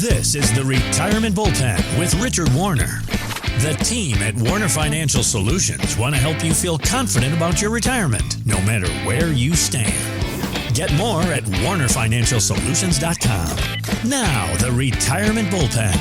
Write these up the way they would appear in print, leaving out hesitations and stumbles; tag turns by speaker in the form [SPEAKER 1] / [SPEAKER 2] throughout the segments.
[SPEAKER 1] This is the Retirement Bullpen with Richard Warner. The team at Warner Financial Solutions want to help you feel confident about your retirement, no matter where you stand. Get more at warnerfinancialsolutions.com. Now, the Retirement Bullpen.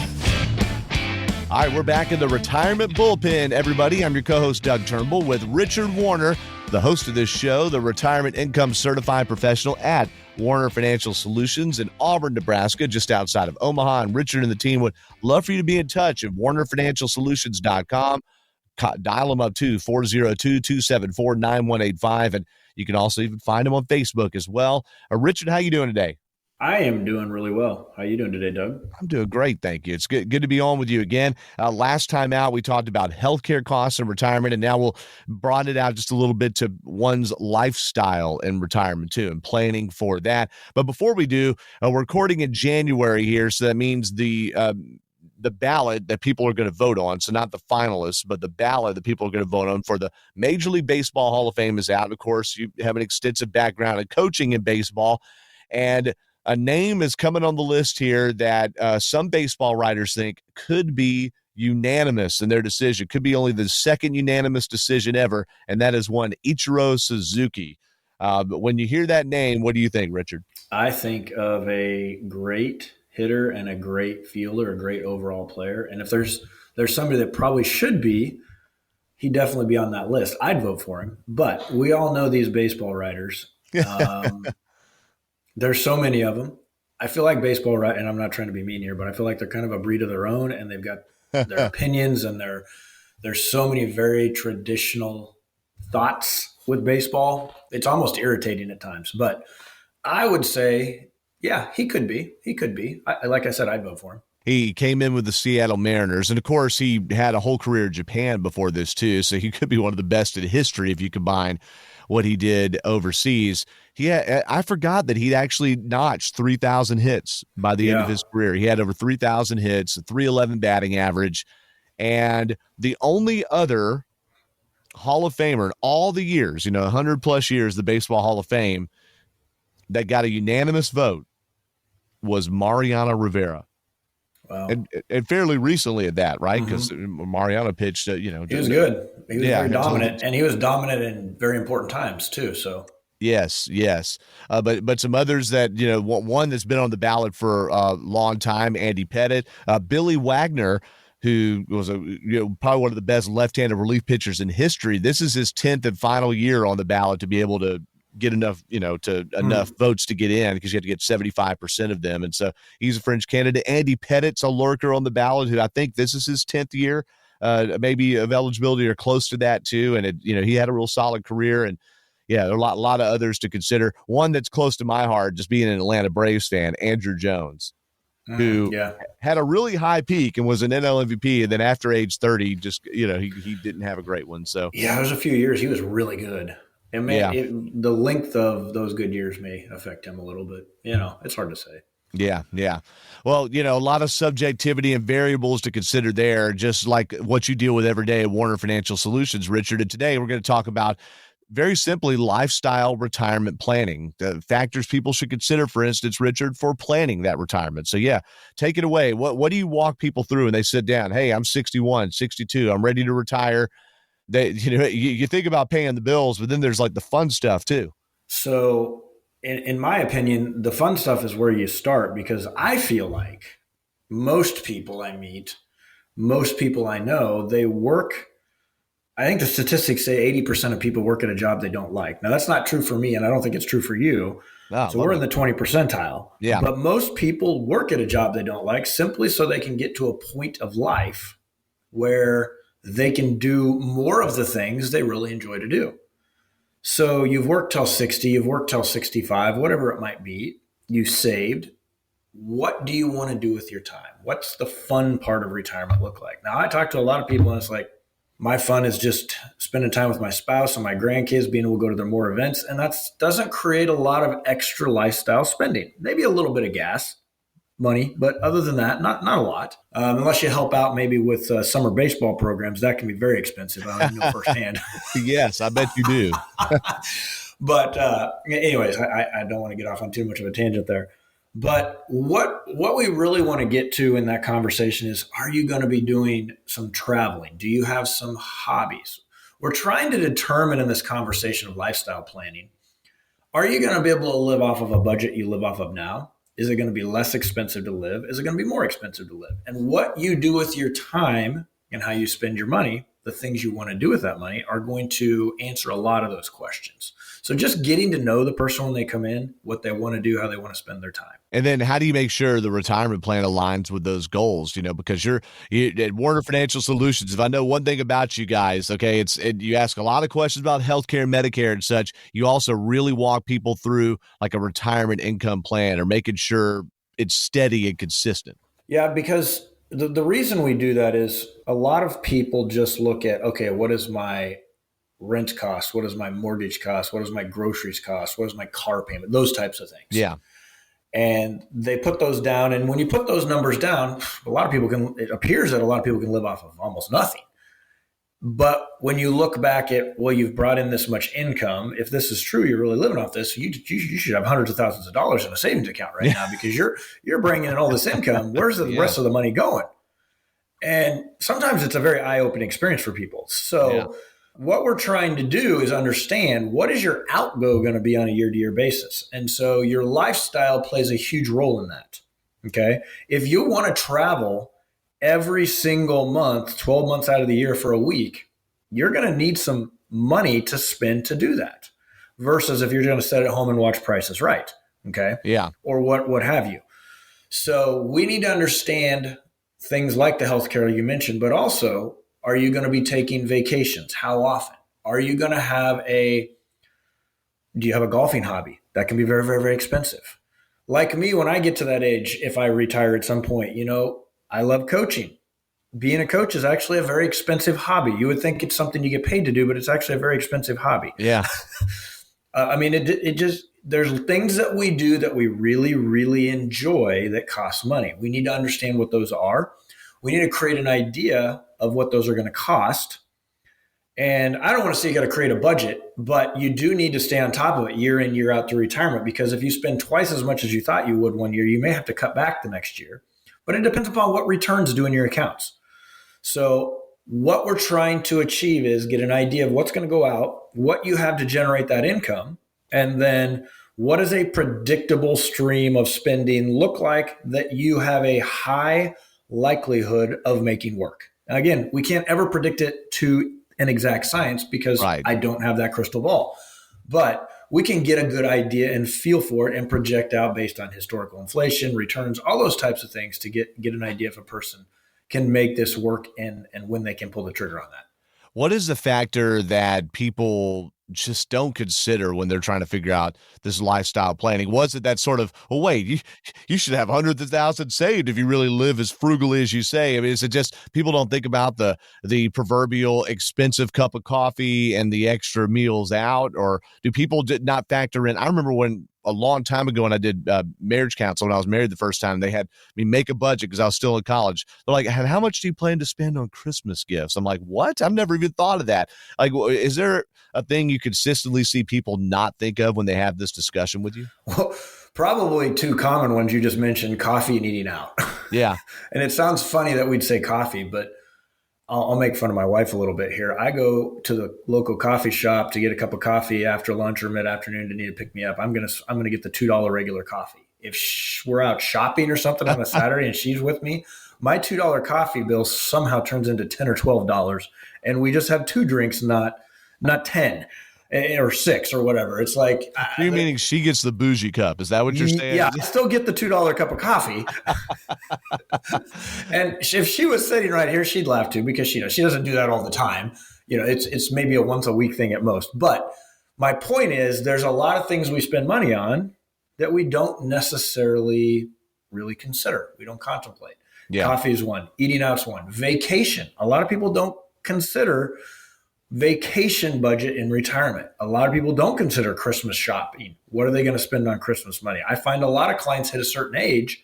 [SPEAKER 2] All right, we're back in the Retirement Bullpen, everybody. I'm your co-host, Doug Turnbull, with Richard Warner, the host of this show, the Retirement Income Certified Professional at Warner Financial Solutions in Auburn, Nebraska, just outside of Omaha. And Richard and the team would love for you to be in touch at warnerfinancialsolutions.com. Dial them up to 402-274-9185. And you can also even find them on Facebook as well. Richard, how you doing today?
[SPEAKER 3] I am doing really well. How you doing today, Doug?
[SPEAKER 2] I'm doing great, thank you. It's good to be on with you again. Last time out, we talked about healthcare costs and retirement, and now we'll broaden it out just a little bit to one's lifestyle and retirement too, and planning for that. But before we do, we're recording in January here, so that means the ballot that people are going to vote on, so not the finalists, but the ballot that people are going to vote on for the Major League Baseball Hall of Fame is out. And of course, you have an extensive background in coaching in baseball, and a name is coming on the list here that some baseball writers think could be unanimous in their decision. Could be only the second unanimous decision ever, and that is one Ichiro Suzuki. But when you hear that name, what do you think, Richard?
[SPEAKER 3] I think of a great hitter and a great fielder, a great overall player. And if there's somebody that probably should be, he'd definitely be on that list. I'd vote for him. But we all know these baseball writers. There's so many of them. I feel like baseball, right? And I'm not trying to be mean here, but I feel like they're kind of a breed of their own, and they've got their opinions, and there's so many very traditional thoughts with baseball. It's almost irritating at times. But I would say, yeah, he could be. He could be. Like I said, I'd vote for him. He
[SPEAKER 2] came in with the Seattle Mariners, and of course, he had a whole career in Japan before this too. So he could be one of the best in history if you combine what he did overseas. I forgot that he'd actually notched 3,000 hits by the end of his career. He had over 3,000 hits, a 311 batting average, and the only other Hall of Famer in all the years, 100 plus years, the Baseball Hall of Fame, that got a unanimous vote was Mariano Rivera.
[SPEAKER 3] Wow.
[SPEAKER 2] And fairly recently at that, right? Because Mariano pitched, he
[SPEAKER 3] was good. He was very dominant, and he was dominant in very important times too. So
[SPEAKER 2] yes. But some others that, one that's been on the ballot for a long time, Andy Pettitte, Billy Wagner, who was probably one of the best left-handed relief pitchers in history. This is his 10th and final year on the ballot to be able to get enough, enough votes to get in, because you have to get 75% of them. And so he's a fringe candidate. Andy Pettitte's a lurker on the ballot, who I think this is his 10th year, maybe of eligibility or close to that too. And he had a real solid career. And yeah, there are a lot of others to consider. One that's close to my heart, just being an Atlanta Braves fan, Andrew Jones, who had a really high peak and was an NL MVP. And then after age 30, just, he didn't have a great one. So
[SPEAKER 3] yeah, there's a few years he was really good. And the length of those good years may affect him a little bit. It's hard to say.
[SPEAKER 2] Yeah. Well, a lot of subjectivity and variables to consider there, just like what you deal with every day at Warner Financial Solutions, Richard. And today we're going to talk about, very simply, lifestyle retirement planning, the factors people should consider, for instance, Richard, for planning that retirement. So take it away. What do you walk people through when they sit down? Hey, I'm 61, 62, I'm ready to retire. You think about paying the bills, but then there's like the fun stuff too.
[SPEAKER 3] So in my opinion, the fun stuff is where you start, because I feel like most people I meet, most people I know, they work. I think the statistics say 80% of people work at a job they don't like. Now, that's not true for me, and I don't think it's true for you. No, so we're in the 20 percentile.
[SPEAKER 2] Yeah.
[SPEAKER 3] But most people work at a job they don't like simply so they can get to a point of life where they can do more of the things they really enjoy to do. So you've worked till 60, you've worked till 65, whatever it might be, you saved. What do you want to do with your time? What's the fun part of retirement look like? Now, I talk to a lot of people, and it's like, my fun is just spending time with my spouse and my grandkids, being able to go to their more events. And that doesn't create a lot of extra lifestyle spending. Maybe a little bit of gas money, but other than that, not a lot. Unless you help out maybe with summer baseball programs, that can be very expensive. I know firsthand.
[SPEAKER 2] Yes, I bet you do.
[SPEAKER 3] But anyways, I don't want to get off on too much of a tangent there. But what we really want to get to in that conversation is, are you going to be doing some traveling? Do you have some hobbies? We're trying to determine in this conversation of lifestyle planning, are you going to be able to live off of a budget you live off of now? Is it going to be less expensive to live? Is it going to be more expensive to live? And what you do with your time and how you spend your money, the things you want to do with that money, are going to answer a lot of those questions. So just getting to know the person when they come in, what they want to do, how they want to spend their time.
[SPEAKER 2] And then how do you make sure the retirement plan aligns with those goals? Because you at Warner Financial Solutions, if I know one thing about you guys, okay, you ask a lot of questions about healthcare, Medicare and such. You also really walk people through like a retirement income plan or making sure it's steady and consistent.
[SPEAKER 3] Yeah, because the reason we do that is a lot of people just look at, okay, what is my rent cost? What is my mortgage cost? What is my groceries cost? What is my car payment? Those types of things.
[SPEAKER 2] Yeah.
[SPEAKER 3] And they put those down. And when you put those numbers down, it appears that a lot of people can live off of almost nothing. But when you look back at, well, you've brought in this much income. If this is true, you're really living off this. You should have hundreds of thousands of dollars in a savings account right now, because you're bringing in all this income. Where's the rest of the money going? And sometimes it's a very eye-opening experience for people. So what we're trying to do is understand, what is your outgo going to be on a year-to-year basis? And so your lifestyle plays a huge role in that. Okay. If you want to travel every single month, 12 months out of the year for a week, you're going to need some money to spend to do that, versus if you're going to sit at home and watch Price is Right. Okay.
[SPEAKER 2] Yeah.
[SPEAKER 3] Or what have you. So we need to understand things like the healthcare you mentioned, but also, are you going to be taking vacations? How often? Are you going to do you have a golfing hobby? That can be very, very, very expensive. Like me, when I get to that age, if I retire at some point, I love coaching. Being a coach is actually a very expensive hobby. You would think it's something you get paid to do, but it's actually a very expensive hobby.
[SPEAKER 2] Yeah.
[SPEAKER 3] There's things that we do that we really, really enjoy that cost money. We need to understand what those are. We need to create an idea of what those are going to cost. And I don't want to say you got to create a budget, but you do need to stay on top of it year in, year out through retirement, because if you spend twice as much as you thought you would one year, you may have to cut back the next year. But it depends upon what returns do in your accounts. So what we're trying to achieve is get an idea of what's going to go out, what you have to generate that income, and then what does a predictable stream of spending look like that you have a high likelihood of making work. Now, again, we can't ever predict it to an exact science, because I don't have that crystal ball, but we can get a good idea and feel for it and project out based on historical inflation, returns, all those types of things to get an idea if a person can make this work and when they can pull the trigger on that.
[SPEAKER 2] What is the factor that people just don't consider when they're trying to figure out this lifestyle planning? Was it that sort of, well, wait, you should have hundreds of thousands saved if you really live as frugally as you say? I mean, is it just people don't think about the proverbial expensive cup of coffee and the extra meals out, or do people not factor in? I remember when a long time ago when I did marriage counseling, when I was married the first time, they had me make a budget because I was still in college. They're like, how much do you plan to spend on Christmas gifts? I'm like, what? I've never even thought of that. Like, is there a thing you consistently see people not think of when they have this discussion with you?
[SPEAKER 3] Well, probably two common ones you just mentioned: coffee and eating out.
[SPEAKER 2] Yeah.
[SPEAKER 3] And it sounds funny that we'd say coffee, but I'll make fun of my wife a little bit here. I go to the local coffee shop to get a cup of coffee after lunch or mid-afternoon to need to pick me up. I'm gonna get the $2 regular coffee. If we're out shopping or something on a Saturday and she's with me, my $2 coffee bill somehow turns into $10 or $12, and we just have two drinks, not 10 or 6 or whatever. It's like,
[SPEAKER 2] you're meaning she gets the bougie cup. Is that what you're saying?
[SPEAKER 3] Yeah, I still get the $2 cup of coffee. And if she was sitting right here, she'd laugh too, because she doesn't do that all the time. It's maybe a once a week thing at most. But my point is, there's a lot of things we spend money on that we don't necessarily really consider. We don't contemplate. Yeah. Coffee is one. Eating out's one. Vacation. A lot of people don't consider vacation budget in retirement. A lot of people don't consider Christmas shopping. What are they going to spend on Christmas money? I find a lot of clients hit a certain age,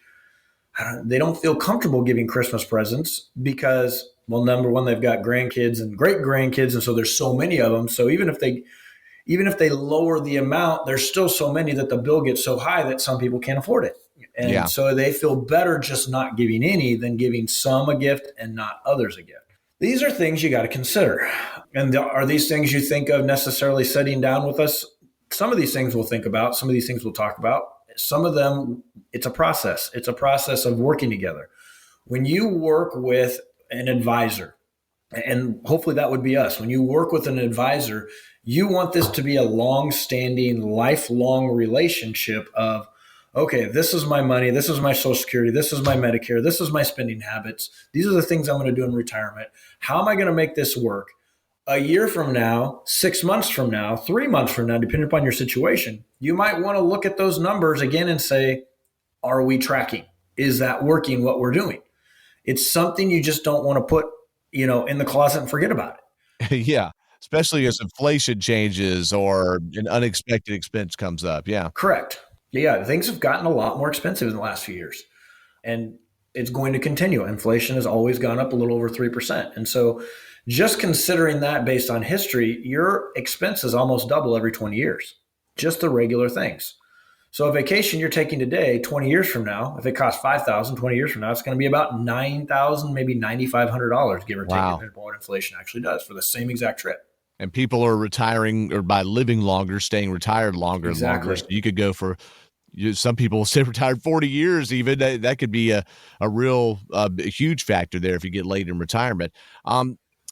[SPEAKER 3] they don't feel comfortable giving Christmas presents because, well, number one, they've got grandkids and great grandkids, and so there's so many of them. So even if they lower the amount, there's still so many that the bill gets so high that some people can't afford it. And
[SPEAKER 2] Yeah.
[SPEAKER 3] so they feel better just not giving any than giving some a gift and not others a gift. These are things you got to consider. And are these things you think of necessarily sitting down with us? Some of these things we'll think about, some of these things we'll talk about. Some of them, it's a process. It's a process of working together. When you work with an advisor, and hopefully that would be us, when you work with an advisor, you want this to be a long-standing, lifelong relationship of, okay, this is my money, this is my Social Security, this is my Medicare, this is my spending habits. These are the things I'm going to do in retirement. How am I going to make this work? A year from now, 6 months from now, 3 months from now, depending upon your situation, you might want to look at those numbers again and say, are we tracking? Is that working what we're doing? It's something you just don't want to put, in the closet and forget about it.
[SPEAKER 2] Yeah. Especially as inflation changes or an unexpected expense comes up. Yeah.
[SPEAKER 3] Correct. Yeah, things have gotten a lot more expensive in the last few years, and it's going to continue. Inflation has always gone up a little over 3%. And so just considering that based on history, your expenses almost double every 20 years, just the regular things. So a vacation you're taking today, 20 years from now, if it costs $5,000, 20 years from now, it's going to be about $9,000, maybe $9,500, give or take, depending on what inflation actually does for the same exact trip.
[SPEAKER 2] And people are retiring, or by living longer, staying retired longer and longer. So you could go for, some people stay retired 40 years even. That could be a real huge factor there if you get late in retirement.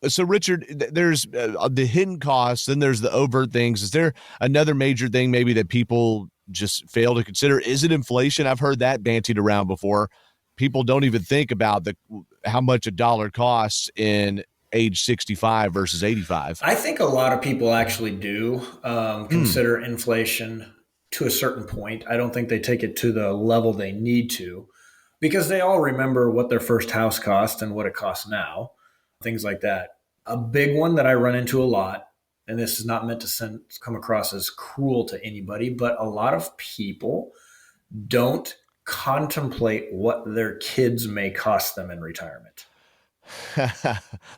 [SPEAKER 2] So Richard, there's the hidden costs, then there's the overt things. Is there another major thing maybe that people just fail to consider? Is it inflation? I've heard that bantied around before. People don't even think about how much a dollar costs in age 65 versus 85.
[SPEAKER 3] I think a lot of people actually do consider inflation to a certain point. I don't think they take it to the level they need to, because they all remember what their first house cost and what it costs now, things like that. A big one that I run into a lot, and this is not meant to come across as cruel to anybody, but a lot of people don't contemplate what their kids may cost them in retirement.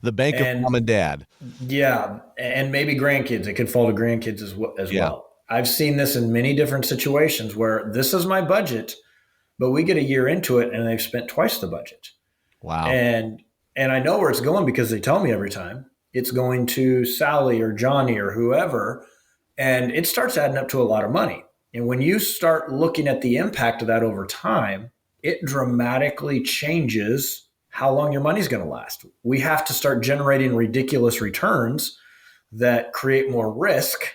[SPEAKER 2] The bank of mom and dad.
[SPEAKER 3] Yeah. And maybe grandkids. It could fall to grandkids as well. I've seen this in many different situations where this is my budget, but we get a year into it and they've spent twice the budget.
[SPEAKER 2] Wow.
[SPEAKER 3] And I know where it's going because they tell me every time. It's going to Sally or Johnny or whoever, and it starts adding up to a lot of money. And when you start looking at the impact of that over time, it dramatically changes how long your money's going to last. We have to start generating ridiculous returns that create more risk,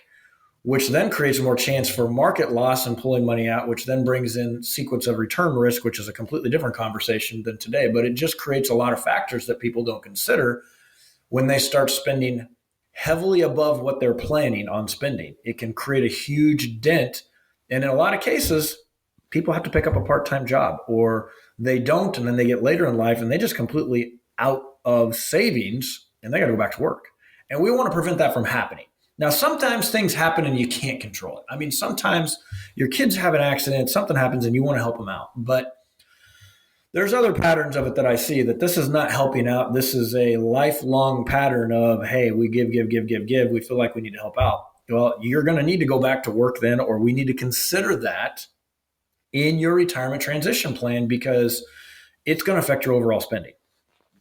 [SPEAKER 3] which then creates more chance for market loss and pulling money out, which then brings in sequence of return risk, which is a completely different conversation than today. But it just creates a lot of factors that people don't consider when they start spending heavily above what they're planning on spending. It can create a huge dent. And in a lot of cases, people have to pick up a part-time job, or they don't, and then they get later in life and they just completely out of savings and they got to go back to work. And we want to prevent that from happening. Now, sometimes things happen and you can't control it. I mean, sometimes your kids have an accident, something happens and you want to help them out. But there's other patterns of it that I see that this is not helping out. This is a lifelong pattern of, hey, we give. We feel like we need to help out. Well, you're going to need to go back to work then, or we need to consider that in your retirement transition plan because it's going to affect your overall spending.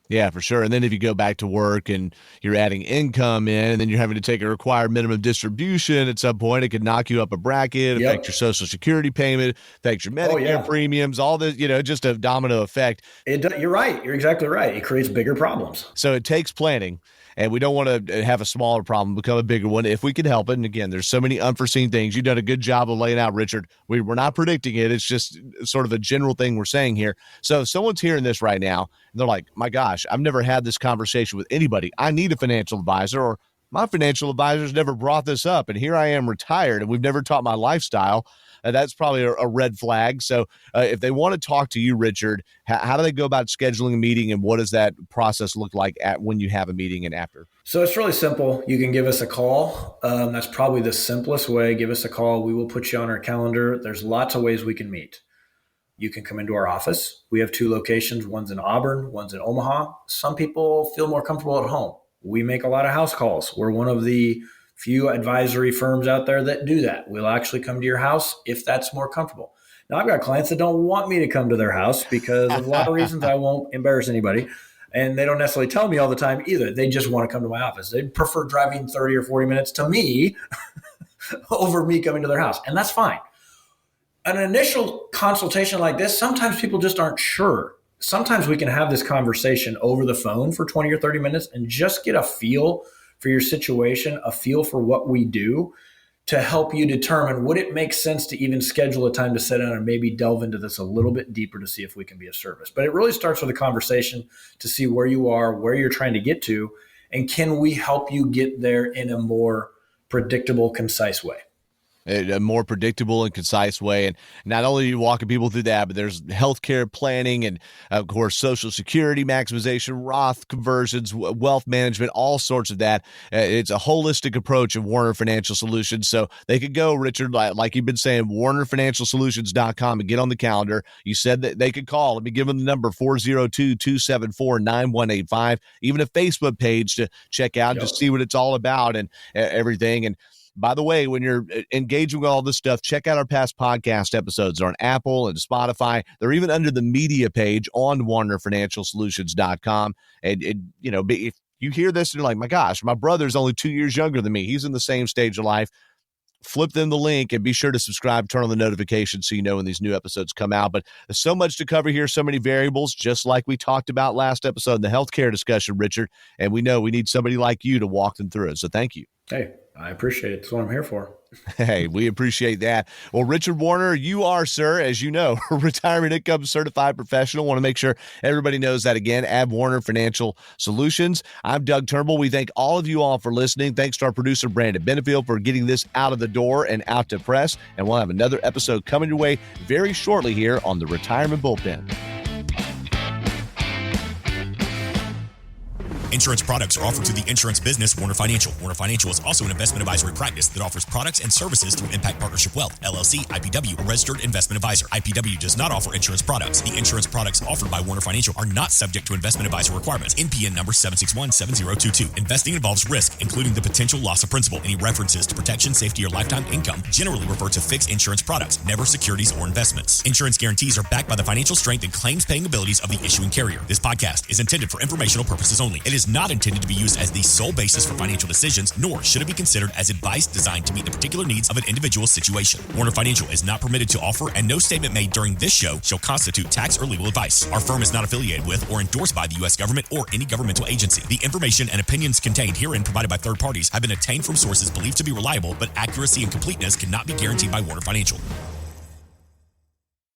[SPEAKER 2] Yeah, for sure. And then if you go back to work and you're adding income in, and then you're having to take a required minimum distribution at some point, it could knock you up a bracket, affect your Social Security payment, affect your Medicare premiums, all this, just a domino effect.
[SPEAKER 3] You're right. You're exactly right. It creates bigger problems.
[SPEAKER 2] So it takes planning. And we don't want to have a smaller problem become a bigger one if we can help it. And again, there's so many unforeseen things. You've done a good job of laying out, Richard. We're not predicting it. It's just sort of a general thing we're saying here. So if someone's hearing this right now, and they're like, my gosh, I've never had this conversation with anybody. I need a financial advisor, or my financial advisor's never brought this up. And here I am retired and we've never taught my lifestyle. That's probably a red flag. So if they want to talk to you, Richard, how do they go about scheduling a meeting, and what does that process look like when you have a meeting and after?
[SPEAKER 3] So it's really simple. You can give us a call. That's probably the simplest way. Give us a call. We will put you on our calendar. There's lots of ways we can meet. You can come into our office. We have 2 locations. One's in Auburn, one's in Omaha. Some people feel more comfortable at home. We make a lot of house calls. We're one of the few advisory firms out there that do that. We'll actually come to your house if that's more comfortable. Now, I've got clients that don't want me to come to their house because of a lot of reasons. I won't embarrass anybody. And they don't necessarily tell me all the time either. They just want to come to my office. They'd prefer driving 30 or 40 minutes to me over me coming to their house. And that's fine. An initial consultation like this, sometimes people just aren't sure. Sometimes we can have this conversation over the phone for 20 or 30 minutes and just get a feel for your situation, a feel for what we do, to help you determine, would it make sense to even schedule a time to sit down and maybe delve into this a little bit deeper to see if we can be of service. But it really starts with a conversation to see where you are, where you're trying to get to, and can we help you get there in a more predictable, concise way.
[SPEAKER 2] A more predictable and concise way. And not only are you walking people through that, but there's healthcare planning and, of course, Social Security maximization, Roth conversions, wealth management, all sorts of that. It's a holistic approach of Warner Financial Solutions. So they could go, Richard, like you've been saying, warnerfinancialsolutions.com and get on the calendar. You said that they could call. Let me give them the number, 402-274-9185, even a Facebook page to check out, to see what it's all about and everything. And by the way, when you're engaging with all this stuff, check out our past podcast episodes. They're on Apple and Spotify. They're even under the media page on warnerfinancialsolutions.com. And you know, if you hear this and you're like, my gosh, my brother's only 2 years younger than me. He's in the same stage of life. Flip them the link and be sure to subscribe, turn on the notifications so you know when these new episodes come out. But there's so much to cover here, so many variables, just like we talked about last episode in the healthcare discussion, Richard. And we know we need somebody like you to walk them through it. So thank you.
[SPEAKER 3] Hey, I appreciate it. That's what I'm here for.
[SPEAKER 2] Hey, we appreciate that. Well, Richard Warner, you are, sir, as you know, a retirement income certified professional. Want to make sure everybody knows that again. Add Warner Financial Solutions. I'm Doug Turnbull. We thank all of you all for listening. Thanks to our producer, Brandon Benefield, for getting this out of the door and out to press. And we'll have another episode coming your way very shortly here on the Retirement Bullpen.
[SPEAKER 4] Insurance products are offered to the insurance business Warner Financial. Warner Financial is also an investment advisory practice that offers products and services through Impact Partnership Wealth, LLC, IPW, a registered investment advisor. IPW does not offer insurance products. The insurance products offered by Warner Financial are not subject to investment advisor requirements. NPN number 7617022. Investing involves risk, including the potential loss of principal. Any references to protection, safety, or lifetime income generally refer to fixed insurance products, never securities or investments. Insurance guarantees are backed by the financial strength and claims-paying abilities of the issuing carrier. This podcast is intended for informational purposes only. It is not intended to be used as the sole basis for financial decisions, nor should it be considered as advice designed to meet the particular needs of an individual situation. Warner Financial is not permitted to offer, and no statement made during this show shall constitute tax or legal advice. Our firm is not affiliated with or endorsed by the U.S. government or any governmental agency. The information and opinions contained herein provided by third parties have been obtained from sources believed to be reliable, but accuracy and completeness cannot be guaranteed by Warner Financial.